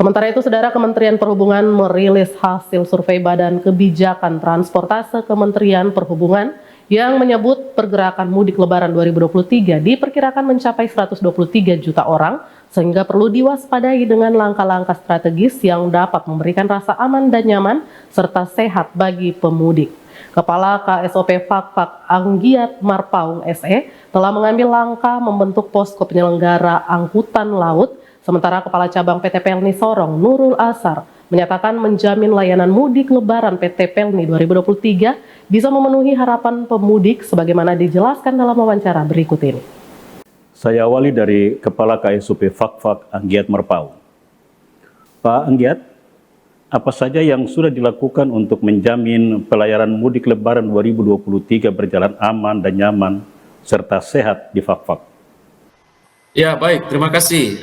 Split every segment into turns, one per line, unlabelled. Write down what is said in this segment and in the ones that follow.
Sementara itu, Saudara, Kementerian Perhubungan merilis hasil survei Badan Kebijakan Transportase Kementerian Perhubungan yang menyebut pergerakan mudik Lebaran 2023 diperkirakan mencapai 123 juta orang, sehingga perlu diwaspadai dengan langkah-langkah strategis yang dapat memberikan rasa aman dan nyaman serta sehat bagi pemudik. Kepala KSOP Fakfak Anggiat Marpaung SE telah mengambil langkah membentuk posko penyelenggara angkutan laut, sementara Kepala Cabang PT Pelni Sorong Nurul Asar menyatakan menjamin layanan mudik Lebaran PT Pelni 2023 bisa memenuhi harapan pemudik sebagaimana dijelaskan dalam wawancara berikut ini.
Saya awali dari Kepala KSOP Fakfak Anggiat Marpaung. Pak Anggiat, apa saja yang sudah dilakukan untuk menjamin pelayaran mudik Lebaran 2023 berjalan aman dan nyaman serta sehat di Fakfak?
Ya, baik, terima kasih.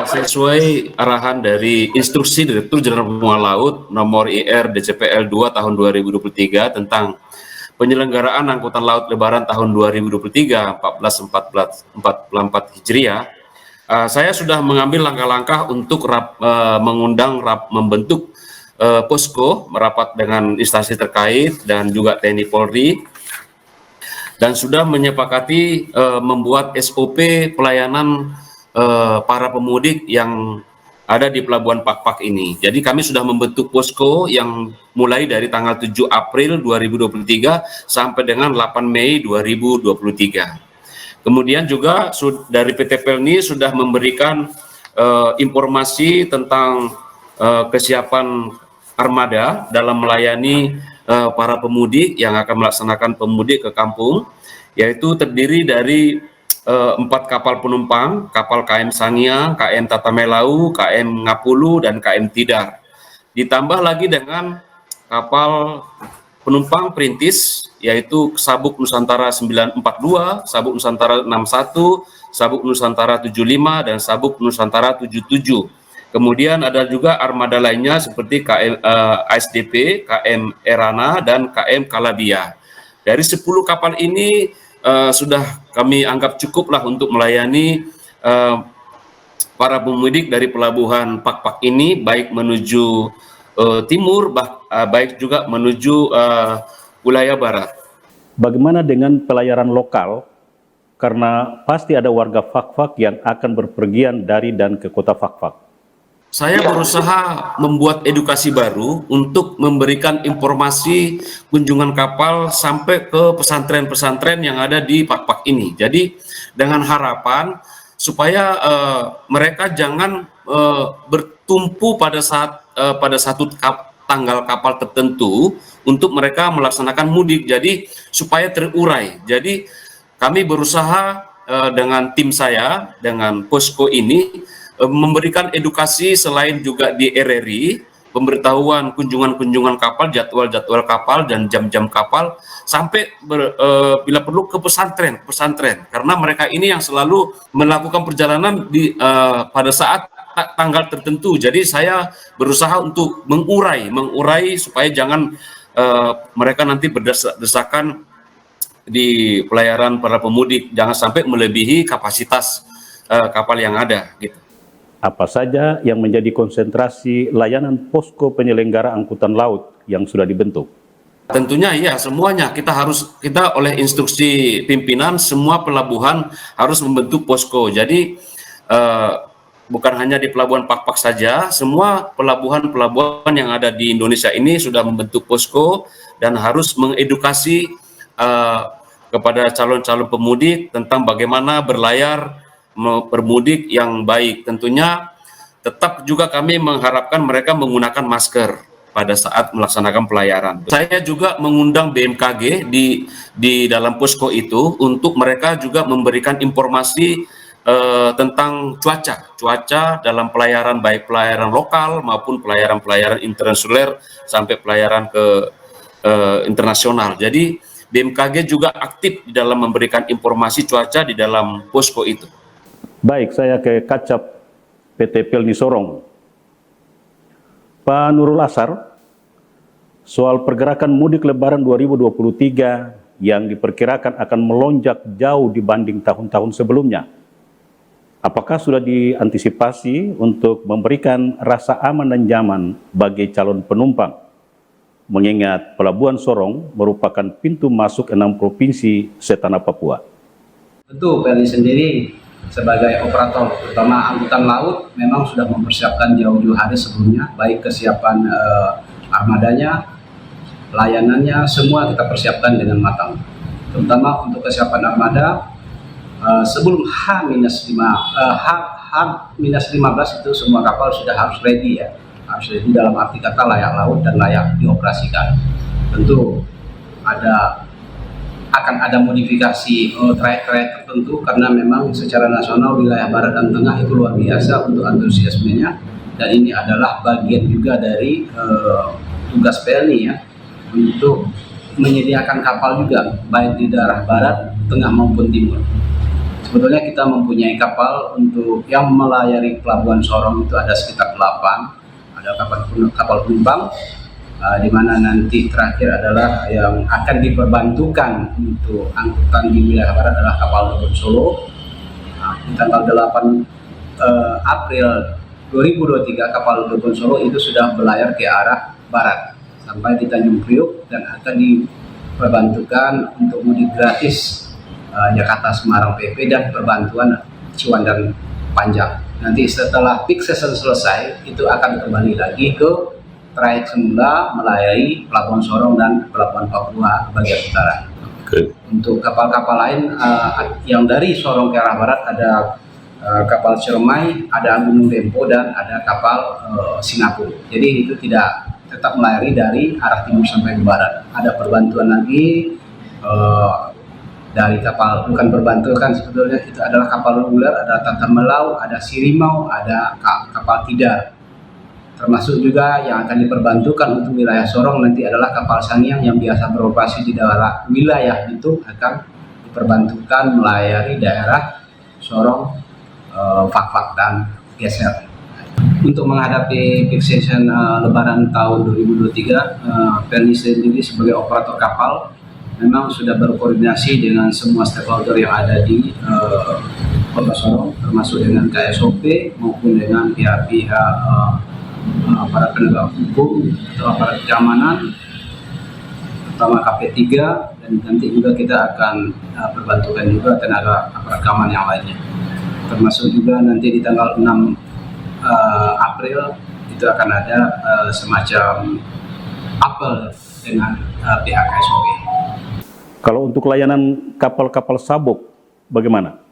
Sesuai arahan dari Instruksi Direktur Jenderal Perhubungan Laut nomor IR DCPL 2 tahun 2023 tentang penyelenggaraan angkutan laut Lebaran tahun 2023 1444 Hijriah, saya sudah mengambil langkah-langkah untuk membentuk posko merapat dengan instansi terkait dan juga TNI Polri, dan sudah menyepakati membuat SOP pelayanan para pemudik yang ada di Pelabuhan Pakpak ini. Jadi kami sudah membentuk posko yang mulai dari tanggal 7 April 2023 sampai dengan 8 Mei 2023. Kemudian juga dari PT Pelni sudah memberikan informasi tentang kesiapan armada dalam melayani para pemudik yang akan melaksanakan pemudik ke kampung, yaitu terdiri dari 4 kapal penumpang, kapal KM Sangiang, KM Tatamelau, KM Ngapulu, dan KM Tidar. Ditambah lagi dengan kapal penumpang perintis, yaitu Sabuk Nusantara 942, Sabuk Nusantara 61, Sabuk Nusantara 75, dan Sabuk Nusantara 77. Kemudian ada juga armada lainnya seperti KM ASDP, KM Erana, dan KM Kalabia. Dari 10 kapal ini sudah kami anggap cukup lah untuk melayani para pemudik dari Pelabuhan Pakpak ini, baik menuju timur, baik juga menuju wilayah barat.
Bagaimana dengan pelayaran lokal? Karena pasti ada warga Fakfak yang akan berpergian dari dan ke kota Fakfak.
Saya berusaha membuat edukasi baru untuk memberikan informasi kunjungan kapal sampai ke pesantren-pesantren yang ada di Pakpak ini. Jadi dengan harapan supaya mereka jangan bertumpu pada satu tanggal kapal tertentu untuk mereka melaksanakan mudik. Jadi supaya terurai. Jadi kami berusaha dengan tim saya, dengan posko ini, memberikan edukasi selain juga di RRI, pemberitahuan kunjungan-kunjungan kapal, jadwal-jadwal kapal, dan jam-jam kapal, sampai bila perlu ke pesantren, karena mereka ini yang selalu melakukan perjalanan pada saat tanggal tertentu. Jadi saya berusaha untuk mengurai supaya jangan mereka nanti berdesakan di pelayaran para pemudik, jangan sampai melebihi kapasitas kapal yang ada gitu.
Apa saja yang menjadi konsentrasi layanan posko penyelenggara angkutan laut yang sudah dibentuk?
Tentunya ya, semuanya kita oleh instruksi pimpinan semua pelabuhan harus membentuk posko. Jadi bukan hanya di Pelabuhan Pakpak saja, semua pelabuhan-pelabuhan yang ada di Indonesia ini sudah membentuk posko dan harus mengedukasi kepada calon-calon pemudik tentang bagaimana berlayar bermudik yang baik. Tentunya tetap juga kami mengharapkan mereka menggunakan masker pada saat melaksanakan pelayaran. Saya juga mengundang BMKG di dalam posko itu untuk mereka juga memberikan informasi tentang cuaca dalam pelayaran, baik pelayaran lokal maupun pelayaran internasional sampai pelayaran ke internasional. Jadi BMKG juga aktif di dalam memberikan informasi cuaca di dalam posko itu.
Baik, saya ke Kacap PT Pelni Sorong. Pak Nurul Asar, soal pergerakan mudik Lebaran 2023 yang diperkirakan akan melonjak jauh dibanding tahun-tahun sebelumnya. Apakah sudah diantisipasi untuk memberikan rasa aman dan nyaman bagi calon penumpang? Mengingat Pelabuhan Sorong merupakan pintu masuk 6 provinsi setanah Papua.
Tentu PLI sendiri sebagai operator, terutama angkutan laut, memang sudah mempersiapkan jauh-jauh hari sebelumnya, baik kesiapan armadanya, layanannya, semua kita persiapkan dengan matang. Terutama untuk kesiapan armada, sebelum H-15 itu semua kapal sudah harus ready ya. Harus ready dalam arti kata layak laut dan layak dioperasikan. Tentu akan ada modifikasi trayek-trayek tertentu karena memang secara nasional wilayah barat dan tengah itu luar biasa untuk antusiasmenya, dan ini adalah bagian juga dari tugas PLI ya untuk menyediakan kapal juga baik di daerah barat, tengah maupun timur. Sebetulnya kita mempunyai kapal untuk yang melayari Pelabuhan Sorong itu ada sekitar 8. Ada kapal penumpang, di mana nanti terakhir adalah yang akan diperbantukan untuk angkutan di wilayah barat adalah kapal Dukun Solo. Di tanggal 8 April 2023 kapal Dukun Solo itu sudah berlayar ke arah barat sampai di Tanjung Priok dan akan diperbantukan untuk mudik gratis Jakarta Semarang PP dan perbantuan Ciwandan Panjang. Nanti setelah peak season selesai, itu akan kembali lagi ke trayek semula melayari Pelabuhan Sorong dan Pelabuhan Papua bagian utara. Untuk kapal-kapal lain yang dari Sorong ke arah barat ada kapal Ciremai, ada Gunung Dempo, dan ada kapal Singapura. Jadi itu tidak tetap melayari dari arah timur sampai ke barat. Ada perbantuan lagi dari kapal, bukan berbantukan sebetulnya, itu adalah kapal reguler, ada Tatamelau, ada Sirimau, ada kapal Tidar. Termasuk juga yang akan diperbantukan untuk wilayah Sorong nanti adalah kapal Sangiang yang biasa beroperasi di daerah wilayah itu akan diperbantukan melayari daerah Sorong, Fak-Fak dan Geser. Untuk menghadapi peak season Lebaran tahun 2023, PLI sendiri sebagai operator kapal memang sudah berkoordinasi dengan semua stakeholder yang ada di Kota Sorong, termasuk dengan KSOP maupun dengan pihak-pihak para penegak hukum atau aparat keamanan, terutama KP3, dan nanti juga kita akan perbantukan juga tenaga aparat keamanan yang lainnya. Termasuk juga nanti di tanggal 6 April itu akan ada semacam apel dengan pihak KSOP.
Kalau untuk layanan kapal-kapal sabuk, bagaimana?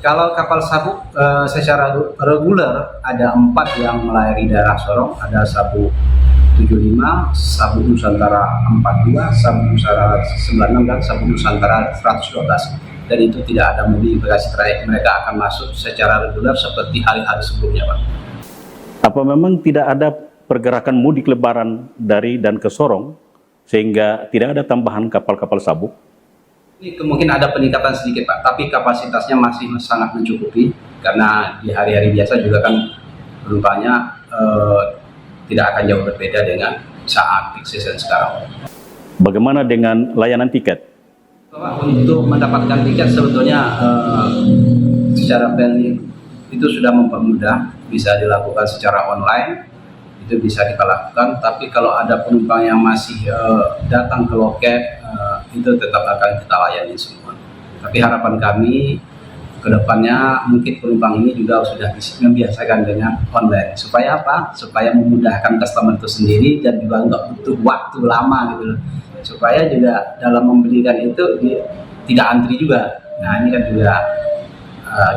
Kalau kapal sabuk secara reguler ada 4 yang melayari daerah Sorong, ada Sabuk 75, Sabuk Nusantara 42, Sabuk Nusantara 96, dan Sabuk Nusantara 112. Dan itu tidak ada modifikasi trayek, mereka akan masuk secara reguler seperti hari-hari sebelumnya, Pak.
Apa memang tidak ada pergerakan mudik lebaran dari dan ke Sorong, sehingga tidak ada tambahan kapal-kapal sabuk?
Ini kemungkinan ada peningkatan sedikit, Pak, tapi kapasitasnya masih sangat mencukupi karena di hari-hari biasa juga kan penumpangnya tidak akan jauh berbeda dengan saat peak season sekarang.
Bagaimana dengan layanan tiket?
Pak, untuk mendapatkan tiket sebetulnya secara PLI itu sudah mempermudah, bisa dilakukan secara online. Itu bisa kita lakukan, tapi kalau ada penumpang yang masih datang ke loket, itu tetap akan kita layani semua. Tapi harapan kami ke depannya mungkin penumpang ini juga sudah membiasakan dengan online. Supaya apa? Supaya memudahkan customer itu sendiri dan juga nggak butuh waktu lama gitu loh. Supaya juga dalam membelikan itu tidak antri juga. Nah ini kan juga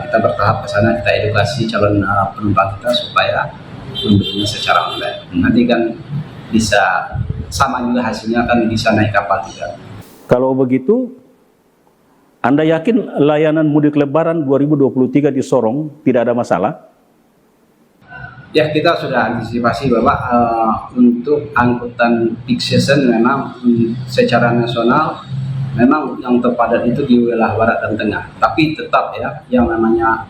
kita bertahap ke sana, kita edukasi calon penumpang kita supaya membelinya secara online. Nanti kan bisa sama juga hasilnya, kan bisa naik kapal juga.
Kalau begitu, Anda yakin layanan mudik lebaran 2023 di Sorong tidak ada masalah?
Ya, kita sudah antisipasi Bapak untuk angkutan peak season memang secara nasional memang yang terpadat itu di wilayah barat dan tengah. Tapi tetap ya, yang namanya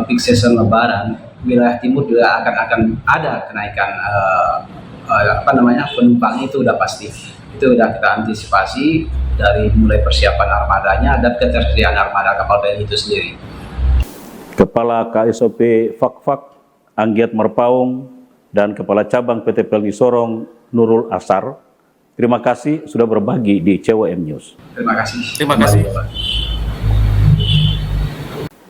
peak season lebaran, wilayah timur juga akan ada kenaikan penumpang, itu udah pasti. Itu udah kita antisipasi dari mulai persiapan armadanya dan ketersediaan armada kapal PLI itu sendiri.
Kepala KSOP Fakfak Anggiat Merpaung, dan Kepala Cabang PT PLN Sorong Nurul Asar. Terima kasih sudah berbagi di CWM News.
Terima kasih.
Terima kasih.
Kembali, Bapak.